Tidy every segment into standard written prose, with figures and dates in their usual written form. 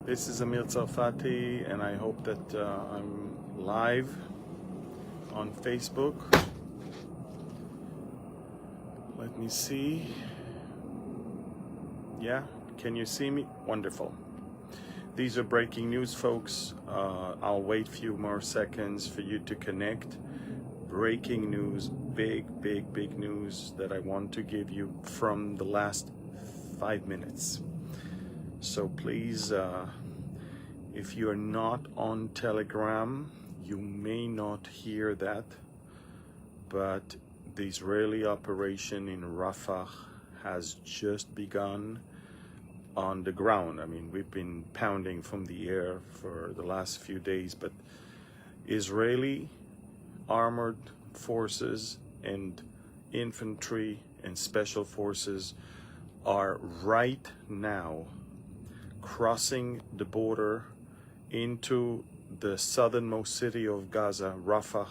This is Amir Tsarfati, and I hope that I'm live on Facebook. Let me see. Yeah, can you see me? Wonderful. These are breaking news, folks. I'll wait a few more seconds for you to connect. Breaking news, big news that I want to give you from the last 5 minutes. So please, if you're not on Telegram, you may not hear that, but the Israeli operation in Rafah has just begun on the ground. I mean, we've been pounding from the air for the last few days, but Israeli armored forces and infantry and special forces are right now crossing the border into the southernmost city of Gaza, Rafah,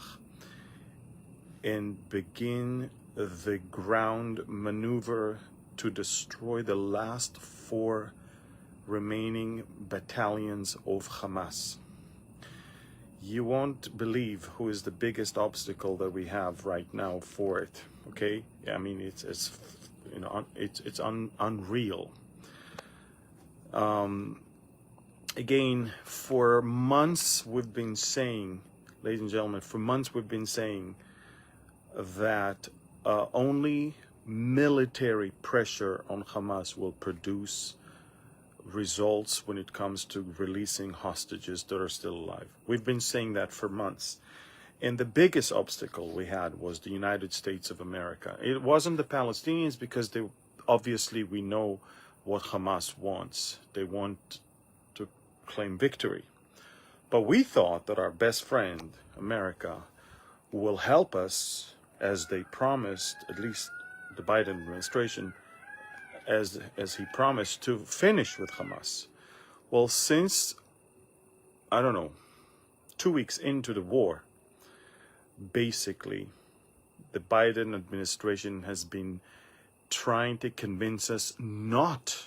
and begin the ground maneuver to destroy the last 4 remaining battalions of Hamas. You won't believe who is the biggest obstacle that we have right now for it. Okay, I mean it's unreal. Again, for months we've been saying, ladies and gentlemen, for months we've been saying that only military pressure on Hamas will produce results when it comes to releasing hostages that are still alive. We've been saying that for months. And the biggest obstacle we had was the United States of America. It wasn't the Palestinians, because they obviously, we know what Hamas wants. They want to claim victory. But we thought that our best friend, America, will help us, as they promised, at least the Biden administration, as he promised, to finish with Hamas. Well, since, I don't know, 2 weeks into the war, basically, the Biden administration has been trying to convince us not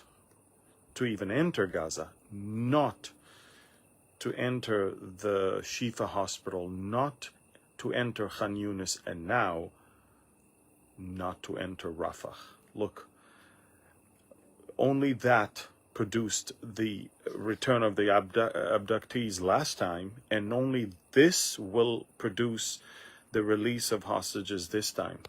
to even enter Gaza, not to enter the Shifa hospital, not to enter Khan Yunis, and now not to enter Rafah. Look, only that produced the return of the abductees last time, and only this will produce the release of hostages this time.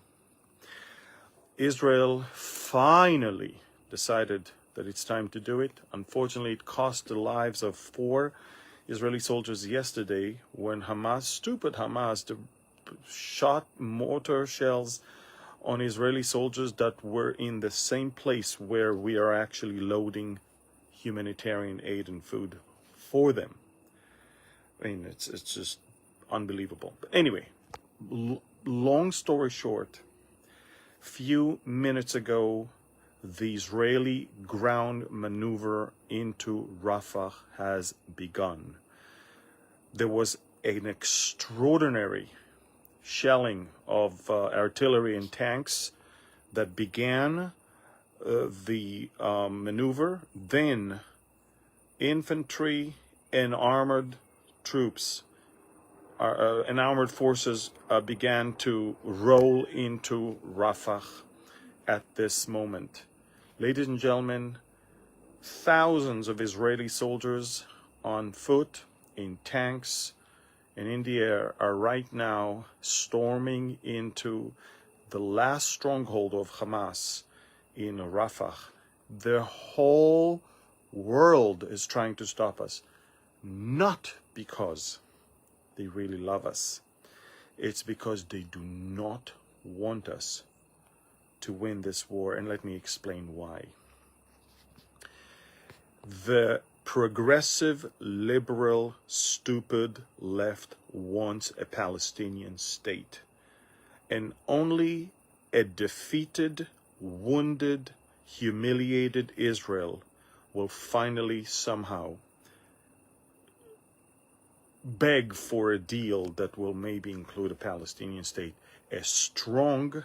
Israel finally decided that it's time to do it. Unfortunately, it cost the lives of 4 Israeli soldiers yesterday when Hamas, stupid Hamas, shot mortar shells on Israeli soldiers that were in the same place where we are actually loading humanitarian aid and food for them. I mean, it's just unbelievable. But anyway, long story short, few minutes ago, the Israeli ground maneuver into Rafah has begun. There was an extraordinary shelling of artillery and tanks that began the maneuver. Then infantry and armored troops and armored forces began to roll into Rafah at this moment. Ladies and gentlemen, thousands of Israeli soldiers on foot, in tanks, and in the air are right now storming into the last stronghold of Hamas in Rafah. The whole world is trying to stop us, not because they really love us. It's because they do not want us to win this war, and let me explain why. The progressive, liberal, stupid left wants a Palestinian state, and only a defeated, wounded, humiliated Israel will finally somehow beg for a deal that will maybe include a Palestinian state. A strong,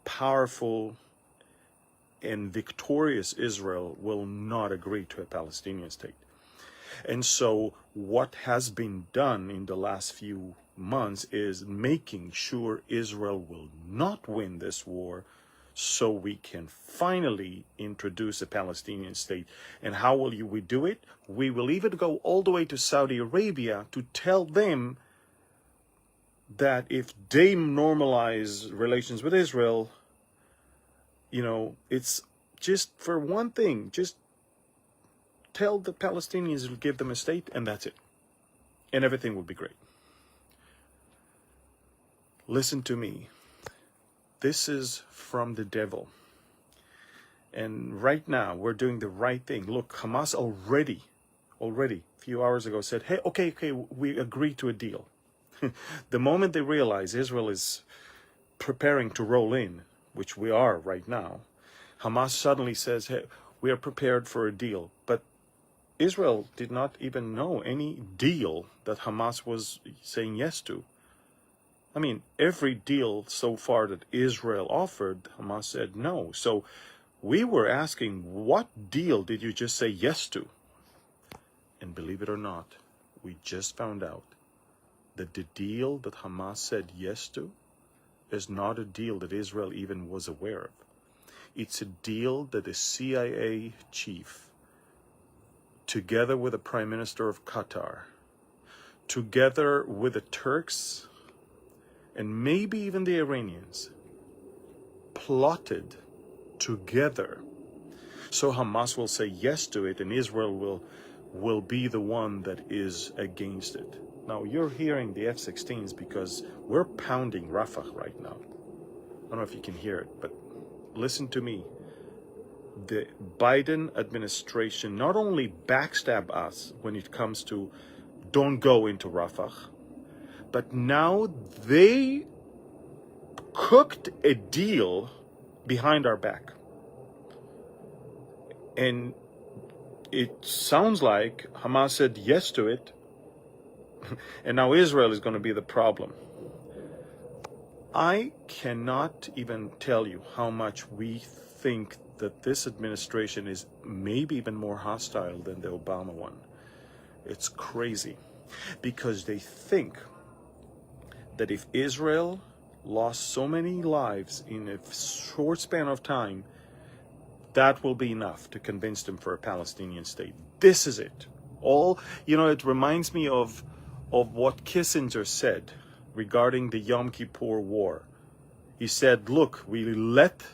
powerful, and victorious Israel will not agree to a Palestinian state. And so what has been done in the last few months is making sure Israel will not win this war, so we can finally introduce a Palestinian state. And how will we do it? We will even go all the way to Saudi Arabia to tell them that if they normalize relations with Israel, it's just for one thing, just tell the Palestinians to give them a state, and that's it. And everything will be great. Listen to me. This is from the devil. And right now, we're doing the right thing. Look, Hamas already, a few hours ago said, hey, okay, we agree to a deal. The moment they realize Israel is preparing to roll in, which we are right now, Hamas suddenly says, hey, we are prepared for a deal. But Israel did not even know any deal that Hamas was saying yes to. I mean, every deal so far that Israel offered, Hamas said no. So we were asking, what deal did you just say yes to? And believe it or not, we just found out that the deal that Hamas said yes to is not a deal that Israel even was aware of. It's a deal that the CIA chief, together with the Prime Minister of Qatar, together with the Turks, and maybe even the Iranians, plotted together. So Hamas will say yes to it, and Israel will be the one that is against it. Now, you're hearing the F-16s because we're pounding Rafah right now. I don't know if you can hear it, but listen to me. The Biden administration not only backstab us when it comes to don't go into Rafah, but now they cooked a deal behind our back. And it sounds like Hamas said yes to it, and now Israel is going to be the problem. I cannot even tell you how much we think that this administration is maybe even more hostile than the Obama one. It's crazy, because they think that if Israel lost so many lives in a short span of time, that will be enough to convince them for a Palestinian state. This is it. It reminds me of what Kissinger said regarding the Yom Kippur War. He said, look, we let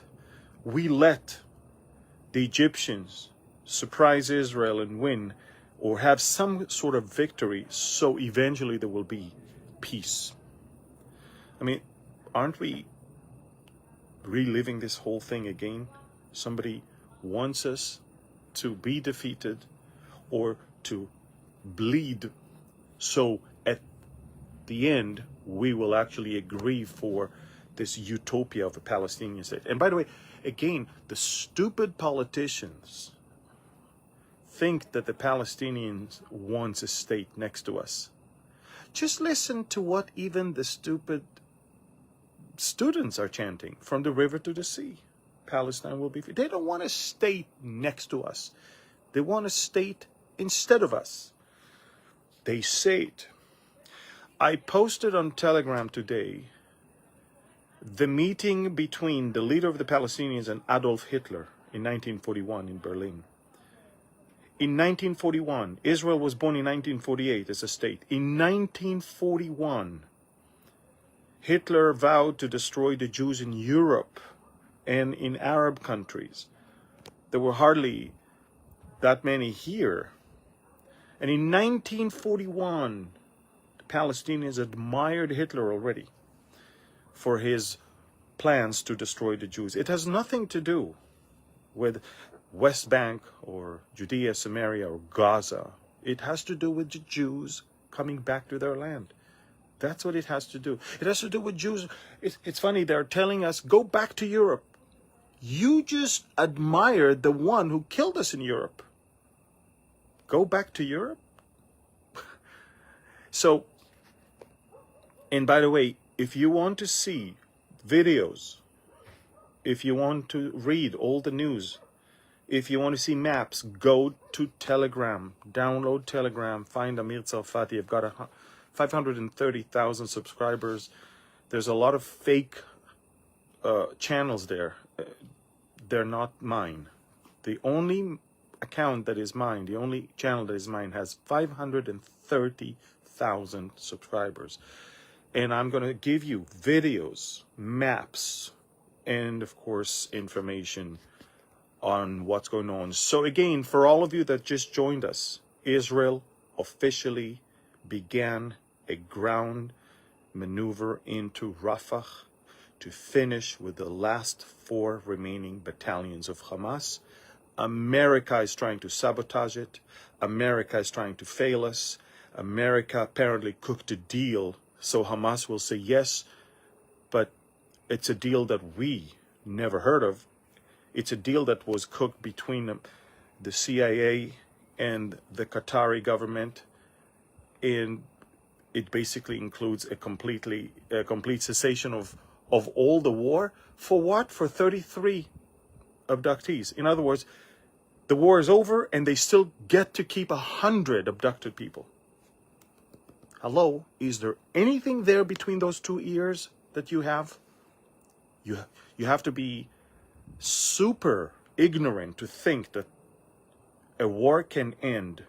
the Egyptians surprise Israel and win, or have some sort of victory, so eventually there will be peace. I mean, aren't we reliving this whole thing again? Somebody wants us to be defeated or to bleed, so at the end we will actually agree for this utopia of a Palestinian state. And by the way, again, the stupid politicians think that the Palestinians want a state next to us. Just listen to what even the stupid students are chanting from the river to the sea. Palestine will be free. They don't want a state next to us. They want a state instead of us. They say it. I posted on Telegram today the meeting between the leader of the Palestinians and Adolf Hitler in 1941 in Berlin. In 1941, Israel was born in 1948 as a state. In 1941, Hitler vowed to destroy the Jews in Europe and in Arab countries. There were hardly that many here. And in 1941, the Palestinians admired Hitler already for his plans to destroy the Jews. It has nothing to do with West Bank or Judea, Samaria, or Gaza. It has to do with the Jews coming back to their land. That's what it has to do. It has to do with Jews. It's funny, they're telling us, go back to Europe. You just admired the one who killed us in Europe. Go back to Europe? So, and by the way, if you want to see videos, If you want to read all the news, if you want to see maps, go to Telegram. Download Telegram. Find Amir Tsarfati. I've got 530,000 subscribers. There's a lot of fake channels there. They're not mine. The only account that is mine, the only channel that is mine, has 530,000 subscribers. And I'm going to give you videos, maps, and of course, information on what's going on. So again, for all of you that just joined us, Israel officially began a ground maneuver into Rafah to finish with the last 4 remaining battalions of Hamas. America is trying to sabotage it. America is trying to fail us. America apparently cooked a deal so Hamas will say yes, but it's a deal that we never heard of. It's a deal that was cooked between the CIA and the Qatari government, and it basically includes a complete cessation of all the war. For what? For 33 abductees. In other words, the war is over and they still get to keep 100 abducted people. Hello? Is there anything there between those 2 ears that you have? You have to be super ignorant to think that a war can end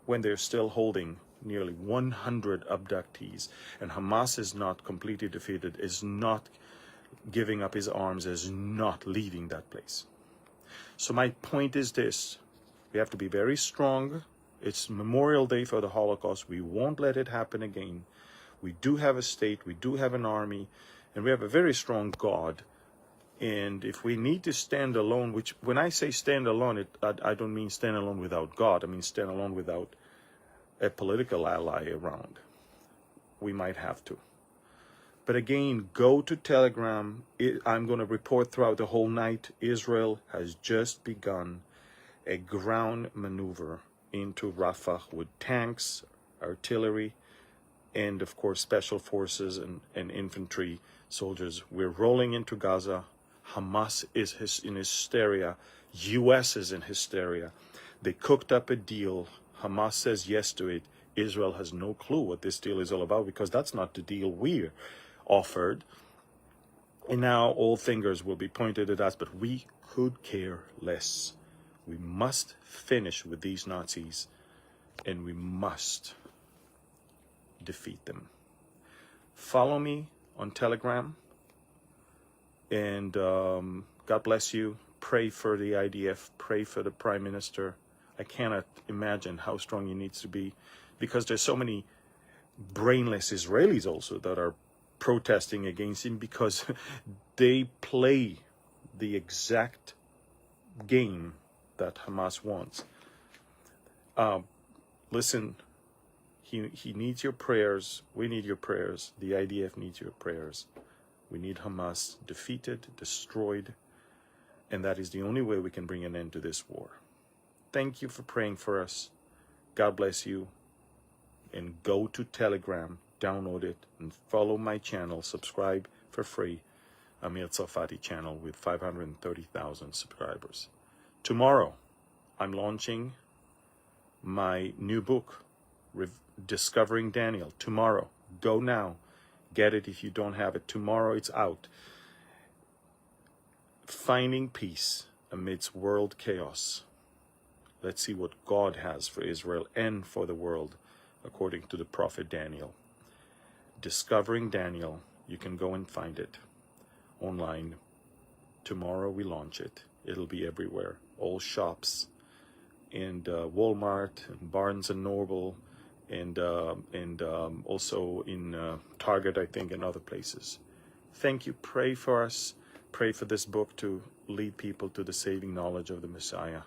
when they're still holding nearly 100 abductees, and Hamas is not completely defeated, is not giving up his arms, is not leaving that place. So my point is this: we have to be very strong. It's Memorial Day for the Holocaust. We won't let it happen again. We do have a state, we do have an army, and we have a very strong God. And if we need to stand alone, which when I say stand alone, I don't mean stand alone without God. I mean stand alone without a political ally around. We might have to. But again, go to Telegram. I'm going to report throughout the whole night. Israel has just begun a ground maneuver into Rafah with tanks, artillery, and of course special forces and infantry soldiers. We're rolling into Gaza. Hamas is in hysteria. US is in hysteria. They cooked up a deal. Hamas says yes to it. Israel has no clue what this deal is all about, because that's not the deal we offered. And now all fingers will be pointed at us, but we could care less. We must finish with these Nazis, and we must defeat them. Follow me on Telegram, and God bless you. Pray for the IDF, pray for the Prime Minister. I cannot imagine how strong he needs to be, because there's so many brainless Israelis also that are protesting against him, because they play the exact game that Hamas wants. Listen, he needs your prayers. We need your prayers. The IDF needs your prayers. We need Hamas defeated, destroyed, and that is the only way we can bring an end to this war. Thank you for praying for us. God bless you. And go to Telegram, download it, and follow my channel. Subscribe for free. Amir Tsarfati channel with 530,000 subscribers. Tomorrow, I'm launching my new book, Discovering Daniel. Tomorrow. Go now. Get it if you don't have it. Tomorrow it's out. Finding peace amidst world chaos. Let's see what God has for Israel and for the world, according to the prophet Daniel. Discovering Daniel. You can go and find it online. Tomorrow we launch it. It'll be everywhere. All shops, and Walmart, and Barnes and Noble, and also in Target, I think, and other places. Thank you. Pray for us. Pray for this book to lead people to the saving knowledge of the Messiah.